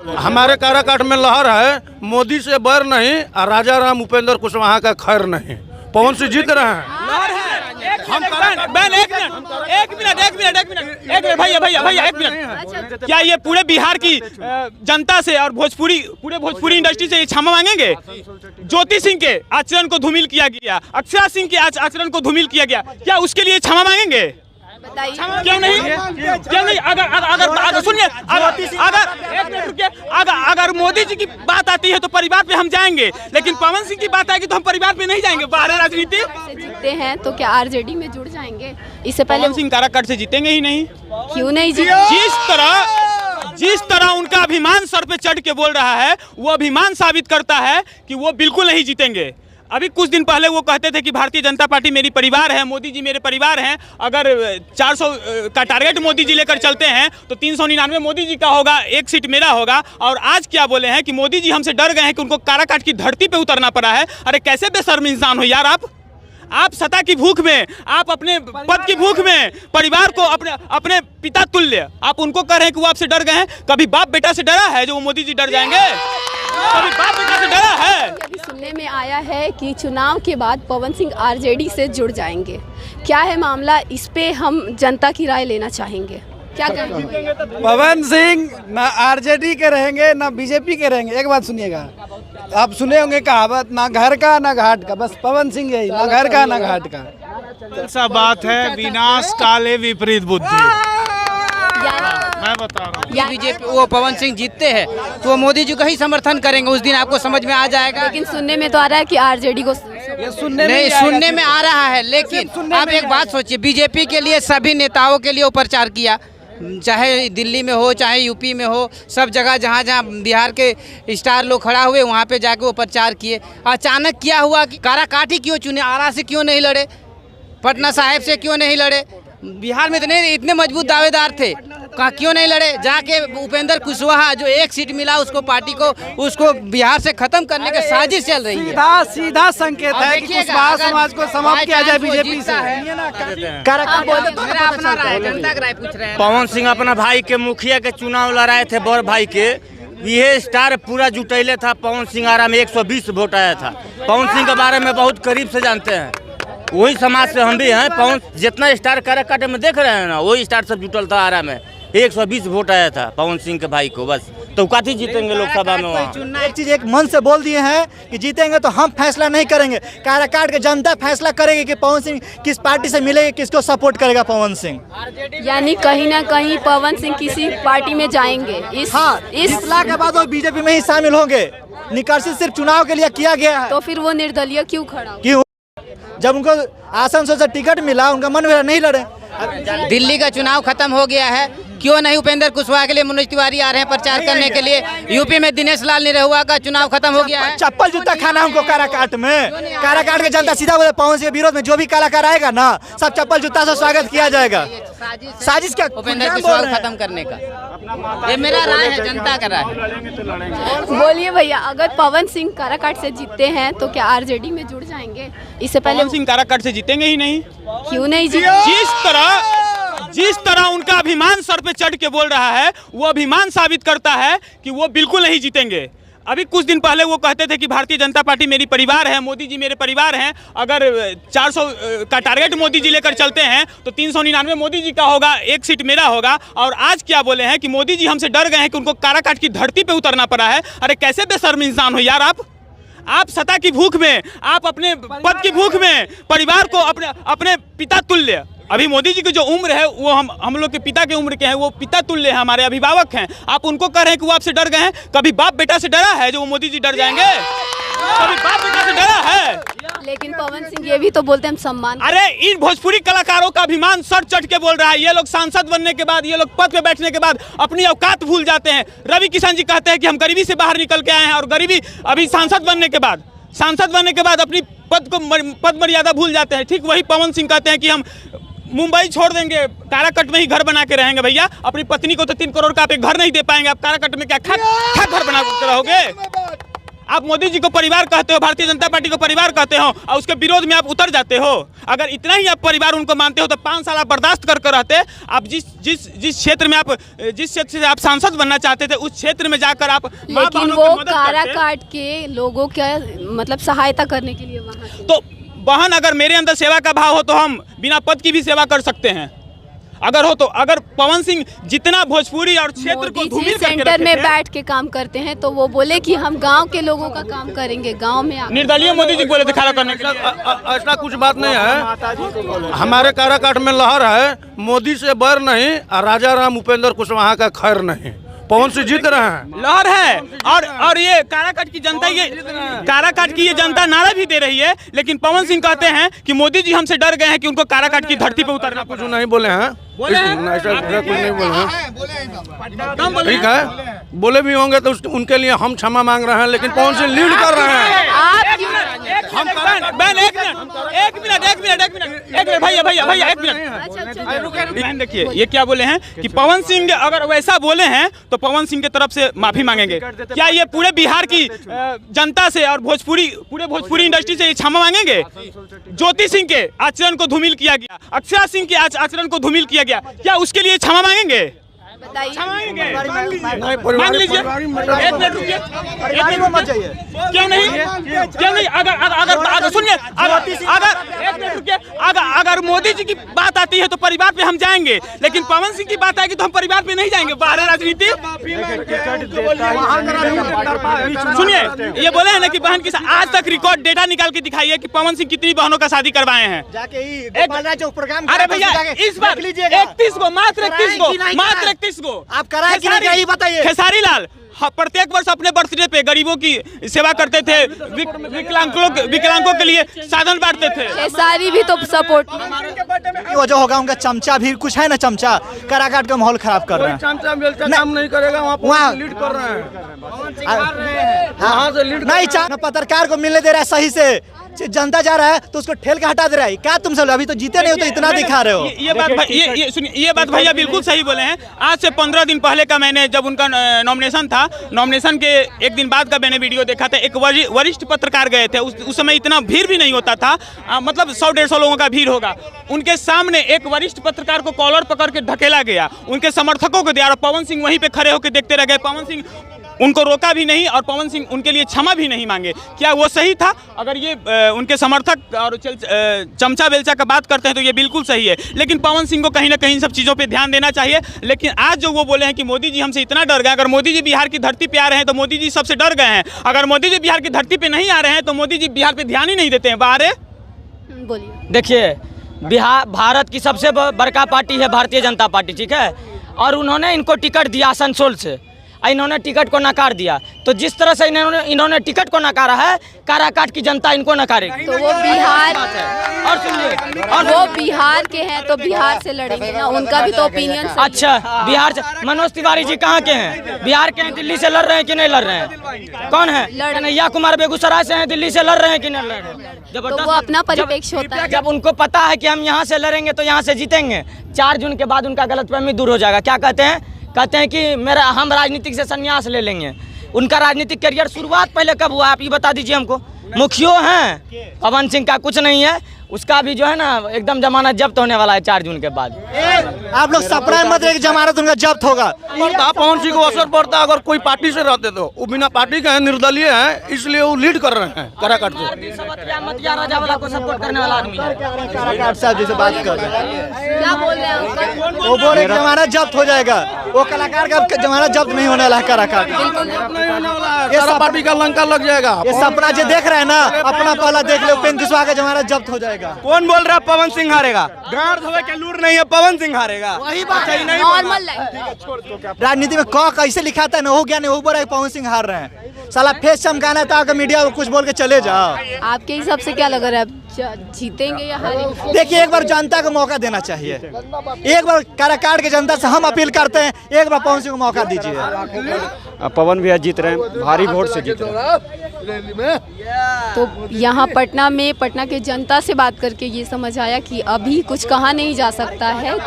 हमारे काराकाट में लहर है, मोदी से बैर नहीं और राजा राम उपेंद्र कुशवाहा का खैर नहीं। पवन सिंह जीत रहे हैं। भैया एक मिनट, क्या ये पूरे बिहार की जनता से और पूरे भोजपुरी इंडस्ट्री से ये क्षमा मांगेंगे? ज्योति सिंह के आचरण को धूमिल किया गया, अक्षरा सिंह के आचरण को धूमिल किया गया, क्या उसके लिए क्षमा मांगेंगे? क्यों नहीं? अगर सुनिए, अगर मोदी जी की बात आती है तो परिवार पे हम जाएंगे, लेकिन पवन सिंह की बात आएगी तो हम परिवार पे नहीं जाएंगे। बाहर राजनीति जीतते हैं तो क्या आरजेडी में जुड़ जाएंगे? इससे पहले पवन सिंह काराकाट से जीतेंगे ही नहीं। क्यों नहीं जीतेंगे? जिस तरह उनका अभिमान सर पे चढ़ के बोल रहा है, वो अभिमान साबित करता है कि वो बिल्कुल नहीं जीतेंगे। अभी कुछ दिन पहले वो कहते थे कि भारतीय जनता पार्टी मेरी परिवार है, मोदी जी मेरे परिवार हैं। अगर 400 का टारगेट मोदी जी लेकर चलते हैं तो 399 मोदी जी का होगा, 1 सीट मेरा होगा। और आज क्या बोले हैं कि मोदी जी हमसे डर गए हैं कि उनको काराकाट की धरती पे उतरना पड़ा है। अरे कैसे बेशर्म इंसान हो यार आप सत्ता की भूख में, आप अपने पद की भूख में परिवार को अपने पिता तुल्य आप उनको कह रहे हैं कि वो आपसे डर गए हैं। कभी बाप बेटा से डरा है जो वो मोदी जी डर जाएंगे? कभी बाप बेटा से डरा है? अभी सुनने में आया है कि चुनाव के बाद पवन सिंह आरजेडी से जुड़ जाएंगे। क्या है मामला? इस पे हम जनता की राय लेना चाहेंगे। क्या कहेंगे? पवन सिंह ना आरजेडी के रहेंगे ना बीजेपी के रहेंगे। एक बात सुनिएगा, आप सुने होंगे कहावत, ना घर का ना घाट का, बस पवन सिंह यही, ना घर का ना घाट का। ऐसा बात है, विनाश काले विपरीत बुद्धि। मैं बता रहा हूँ, बीजेपी वो पवन सिंह जीतते हैं तो वो मोदी जी का ही समर्थन करेंगे, उस दिन आपको समझ में आ जाएगा। लेकिन सुनने में तो आ रहा है कि आरजेडी को सुनने में आ रहा है। लेकिन आप एक बात सोचिए, बीजेपी के लिए सभी नेताओं के लिए वो प्रचार किया, चाहे दिल्ली में हो चाहे यूपी में हो, सब जगह जहाँ जहाँ बिहार के स्टार लोग खड़ा हुए वहाँ पे जाके वो प्रचार किए। अचानक क्या हुआ कि काराकाट ही क्यों चुने? आरा से क्यों नहीं लड़े? पटना साहिब से क्यों नहीं लड़े? बिहार में इतने मजबूत दावेदार थे, क्यों नहीं लड़े? जाके उपेंद्र कुशवाहा जो 1 सीट मिला उसको, पार्टी को, उसको बिहार से खत्म करने की साजिश चल रही है। सीधा संकेत है कि कुशवाहा समाज को समाप्त किया जाए बीजेपी से। जनता राय पूछ रहे हैं। पवन सिंह अपना भाई के मुखिया के चुनाव लड़ाए थे, बड़ भाई के, ये स्टार पूरा जुटैले था। पवन सिंह आरा में 120 वोट आया था। पवन सिंह के बारे में बहुत करीब से जानते हैं, वही समाज से हम भी हैं। पवन जितना स्टार काराकाट में देख रहे हैं ना, वही स्टार सब जुटल था। आरा में 120 वोट आया था पवन सिंह के भाई को, बस तो काफी जीतेंगे लोकसभा में। वहाँ एक चीज एक मन से बोल दिए हैं कि जीतेंगे तो हम फैसला नहीं करेंगे, काराकाट के जनता फैसला करेगी कि पवन सिंह किस पार्टी से मिलेगा, किसको सपोर्ट करेगा पवन सिंह। यानी कहीं ना कहीं पवन सिंह किसी पार्टी में जाएंगे। इस फैसला के बाद वो बीजेपी में ही शामिल होंगे। निष्कासित सिर्फ चुनाव के लिए किया गया है। तो फिर वो निर्दलीय क्यों खड़ा? क्यों? जब उनको आसनसोल से टिकट मिला, उनका मन में नहीं लड़े। दिल्ली का चुनाव खत्म हो गया है, क्यों नहीं उपेंद्र कुशवाहा के लिए मनोज तिवारी आ रहे हैं प्रचार करने के लिए? यूपी में दिनेश लाल निरहुआ का चुनाव खत्म हो गया है। चप्पल जूता खाना उनको काराकाट में। काराकाट के जनता सीधा बोले पवन सिंह के विरोध में जो भी कलाकार आएगा ना, सब चप्पल जूता से स्वागत किया जाएगा। साजिश क्या? उपेंद्र कुशवाहा खत्म करने का, ये मेरा राय है, जनता का राय। बोलिए भैया, अगर पवन सिंह काराकाट से जीतते हैं तो क्या आरजेडी में जुड़ जाएंगे? इससे पहले पवन सिंह काराकाट से जीतेंगे ही नहीं। क्यों नहीं जीतेंगे? जिस तरह उनका अभिमान सर पे चढ़ के बोल रहा है, वो अभिमान साबित करता है कि वो बिल्कुल नहीं जीतेंगे। अभी कुछ दिन पहले वो कहते थे कि भारतीय जनता पार्टी मेरी परिवार है, मोदी जी मेरे परिवार हैं। अगर 400 का टारगेट मोदी जी लेकर चलते हैं तो 399 मोदी जी का होगा, 1 सीट मेरा होगा। और आज क्या बोले हैं कि मोदी जी हमसे डर गए हैं कि उनको काराकाट की धरती पे उतरना पड़ा है। अरे कैसे बेशर्म इंसान हो यार आप सत्ता की भूख में, आप अपने पद की भूख में परिवार को अपने पिता तुल्य, अभी मोदी जी की जो उम्र है वो हम लोग के पिता की उम्र के हैं, वो पिता तुल्य है, हमारे अभिभावक हैं। आप उनको कह रहे हैं कि वो आपसे डर गए हैं। कभी बाप बेटा से डरा है जो वो मोदी जी डर जाएंगे? कभी बाप बेटा से डरा है? लेकिन पवन सिंह ये भी तो बोलते हैं हम सम्मान। अरे इन भोजपुरी कलाकारों का अभिमान सर चढ़ के बोल रहा है। ये लोग सांसद बनने के बाद, ये लोग पद पे बैठने के बाद अपनी औकात भूल जाते हैं। रवि किशन जी कहते हैं कि हम गरीबी से बाहर निकल के आए हैं, और गरीबी अभी सांसद बनने के बाद अपनी पद मर्यादा भूल जाते हैं। ठीक वही पवन सिंह कहते हैं कि हम मुंबई छोड़ देंगे, काराकाट में ही घर बना के रहेंगे। भैया, अपनी पत्नी को तो 3 करोड़ का आप एक घर नहीं दे पाएंगे, आप काराकाट में क्या खा घर बना के रहोगे? आप मोदी जी को परिवार कहते हो, भारतीय जनता पार्टी को परिवार कहते हो और उसके विरोध में आप उतर जाते हो। अगर इतना ही आप परिवार उनको मानते हो तो 5 साल आप बर्दाश्त कर रहते। आप जिस क्षेत्र में जिस क्षेत्र से आप सांसद बनना चाहते थे उस क्षेत्र में जाकर आप लेकिन वो काराकाट के लोगों का मतलब सहायता करने के लिए वहाँ तो बहन, अगर मेरे अंदर सेवा का भाव हो तो हम बिना पद की भी सेवा कर सकते हैं। अगर हो तो अगर पवन सिंह जितना भोजपुरी और क्षेत्र को धूमिल करके सेंटर में बैठ के काम करते हैं तो वो बोले कि हम गांव के लोगों का काम करेंगे, गांव में निर्दलीय मोदी जी बोले थे खड़ा करने के लिए। ऐसा कुछ बात नहीं है। हमारे काराकाट में लहर है, मोदी से बैर नहीं और राजा राम उपेंद्र कुशवाहा का खैर नहीं। पवन सिंह जीत रहे हैं, लहर है। और ये काराकाट की जनता, ये काराकाट की ये जनता नारा भी दे रही है, लेकिन पवन सिंह कहते हैं कि मोदी जी हमसे डर गए हैं कि उनको काराकाट की धरती पे उतरना। कुछ नहीं बोले हैं, ऐसा कुछ नहीं बोले हैं। ठीक है, बोले भी होंगे तो उनके लिए हम क्षमा मांग रहे हैं, लेकिन पवन सिंह लीड कर रहे हैं। बहन देखिए, ये क्या बोले हैं कि पवन सिंह अगर वैसा बोले हैं तो पवन सिंह की तरफ से माफी मांगेंगे। क्या ये पूरे बिहार की जनता से और पूरे भोजपुरी इंडस्ट्री से ये क्षमा मांगेंगे? ज्योति सिंह के आचरण को धूमिल किया गया, अक्षरा सिंह के आचरण को धूमिल किया गया, क्या उसके लिए क्षमा मांगेंगे? मांग लीजिए। एक मिनट रुकिए, क्यों नहीं? अगर सुनिए, एक मिनट रुकिए। अगर मोदी जी की बात आती है तो परिवार पे हम जाएंगे, लेकिन पवन सिंह की बात आएगी तो हम परिवार पे नहीं जाएंगे। बाहर राजनीति सुनिए, ये बोले हैं ना कि बहन की आज तक रिकॉर्ड डेटा निकाल के दिखाइए कि पवन सिंह कितनी बहनों का शादी करवाए हैं। अरे भैया, इस बार 31 को, मात्र 31 को आप कराए कि नहीं, यही बताइए। खेसारी लाल प्रत्येक वर्ष अपने बर्थडे पे गरीबों की सेवा करते थे, विकलांगों के लिए साधन बांटते थे। खेसारी भी तो सपोर्ट वजह होगा उनका चमचा भी कुछ है ना, चमचा काराकाट का माहौल खराब कर रहे हैं। चमचा काम नहीं करेगा, वहाँ लीड कर रहे हैं। नहीं, पत्रकार को मिलने दे रहा है सही से, जनता जा रहा है तो उसको ठेल के हटा दे रहा है। क्या तुम सब अभी तो जीते नहीं हो तो इतना दिखा रहे हो? ये बात भैया बिल्कुल सही बोले हैं। आज से 15 दिन पहले का मैंने जब उनका नॉमिनेशन था, नॉमिनेशन के एक दिन बाद का मैंने वीडियो देखा था। एक वरिष्ठ पत्रकार गए थे, उस समय इतना भीड़ भी नहीं होता था, मतलब 100-150 लोगों का भीड़ होगा। उनके सामने एक वरिष्ठ पत्रकार को कॉलर पकड़ के धकेला गया, उनके समर्थकों को दिया और पवन सिंह वहीं पे खड़े होकर देखते रह गए। पवन सिंह उनको रोका भी नहीं और पवन सिंह उनके लिए क्षमा भी नहीं मांगे। क्या वो सही था? अगर ये उनके समर्थक और चमचा बेलचा का बात करते हैं तो ये बिल्कुल सही है, लेकिन पवन सिंह को कहीं ना कहीं सब चीज़ों पे ध्यान देना चाहिए। लेकिन आज जो वो बोले हैं कि मोदी जी हमसे इतना डर गए, अगर मोदी जी बिहार की धरती पे आ रहे हैं तो मोदी जी सबसे डर गए हैं। अगर मोदी जी बिहार की धरती पे नहीं आ रहे हैं तो मोदी जी बिहार पे ध्यान ही नहीं देते हैं। बाहर बोलिए। देखिए, बिहार भारत की सबसे बड़का पार्टी है भारतीय जनता पार्टी, ठीक है, और उन्होंने इनको टिकट दिया आसनसोल से, इन्होंने टिकट को नकार दिया। तो जिस तरह से इन्होंने टिकट को नकारा है, काराकाट की जनता इनको नकारेगी। तो वो बिहार और सुनिए, और वो बिहार के हैं तो बिहार से लड़ेंगे ना, उनका भी तो ओपिनियन। अच्छा, बिहार से मनोज तिवारी जी कहाँ के हैं? बिहार के हैं, दिल्ली से लड़ रहे हैं कि नहीं लड़ रहे हैं? कौन है? कन्हैया कुमार बेगूसराय से हैं, दिल्ली से लड़ रहे हैं कि नहीं लड़ रहे हैं? तो वो अपना परिप्रेक्ष्य होता है। जब उनको पता है कि हम यहाँ से लड़ेंगे तो यहाँ से जीतेंगे, 4 जून के बाद उनका गलतफहमी दूर हो जाएगा। क्या कहते हैं कि हम राजनीतिक से संन्यास ले लेंगे। उनका राजनीतिक करियर शुरुआत पहले कब हुआ आप ये बता दीजिए हमको। मुखियो हैं, पवन सिंह का कुछ नहीं है, उसका भी जो है ना एकदम जमानत जब्त होने वाला है 4 जून के बाद। आप लोग सपना मत रहे कि जमानत उनका जब्त होगा। पवन सिंह को असर पड़ता है अगर कोई पार्टी से रहते तो। वो बिना पार्टी के हैं, निर्दलीय हैं, इसलिए वो लीड कर रहे हैं काराकाट से। राजावाला को सपोर्ट करने वाला आदमी है। काराकाट साहब जैसे बात कर रहे हैं, क्या बोल रहे हैं? वो बोल रहे जमानत जब्त हो जाएगा, वो कलाकार का जमानत जब्त नहीं होने वाला है काराकाट। ये सब पार्टी का लंका लग जाएगा। ये सपना जो देख रहे हैं ना, अपना पहला देख लो, उपेंद्र कुशवाहा का जमानत जब्त हो जाएगा। कौन बोल रहा है पवन सिंह हारेगा? गाड़ धोवे के लूर नहीं है, पवन सिंह हारेगा। वही बात है, नॉर्मल राजनीति में कौ कैसे लिखाता है ना, हो गया नहीं, हो बोल रहा है पवन सिंह हार रहे हैं। साला फेस चमकाना है तो मीडिया को कुछ बोल के चले जाओ। आपके हिसाब से क्या लग रहा है, जीतेंगे या हारेंगे? देखिए, एक बार जनता को मौका देना चाहिए। एक बार काराकाट की जनता से हम अपील करते हैं, एक बार पवन सिंह को मौका दीजिए। पवन भैया जीत रहे हैं, भारी वोट से जीत रहे हैं। तो यहाँ पटना में पटना के जनता से बात करके ये समझ आया कि अभी कुछ कहा नहीं जा सकता है।